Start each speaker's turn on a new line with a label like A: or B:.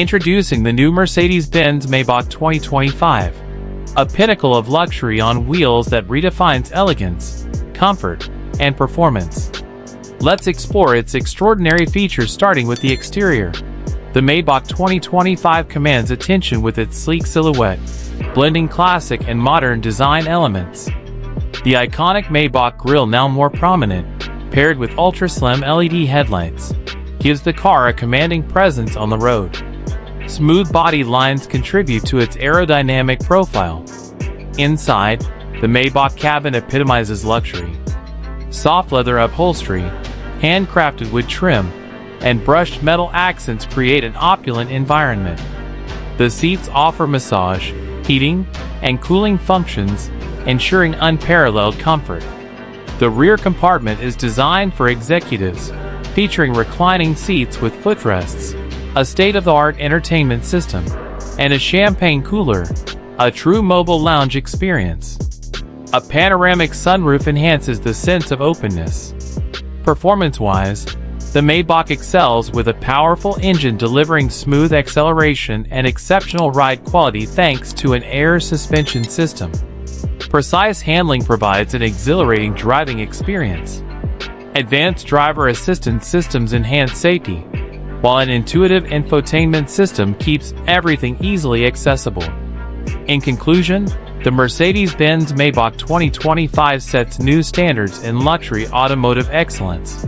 A: Introducing the new Mercedes-Benz Maybach 2025, a pinnacle of luxury on wheels that redefines elegance, comfort, and performance. Let's explore its extraordinary features, starting with the exterior. The Maybach 2025 commands attention with its sleek silhouette, blending classic and modern design elements. The iconic Maybach grille, now more prominent, paired with ultra-slim LED headlights, gives the car a commanding presence on the road. Smooth body lines contribute to its aerodynamic profile. Inside, the Maybach cabin epitomizes luxury. Soft leather upholstery, handcrafted wood trim, and brushed metal accents create an opulent environment. The seats offer massage, heating, and cooling functions, ensuring unparalleled comfort. The rear compartment is designed for executives, featuring reclining seats with footrests, a state-of-the-art entertainment system, and a champagne cooler, a true mobile lounge experience. A panoramic sunroof enhances the sense of openness. Performance-wise, the Maybach excels with a powerful engine delivering smooth acceleration and exceptional ride quality thanks to an air suspension system. Precise handling provides an exhilarating driving experience. Advanced driver assistance systems enhance safety, while an intuitive infotainment system keeps everything easily accessible. In conclusion, the Mercedes-Benz Maybach 2025 sets new standards in luxury automotive excellence.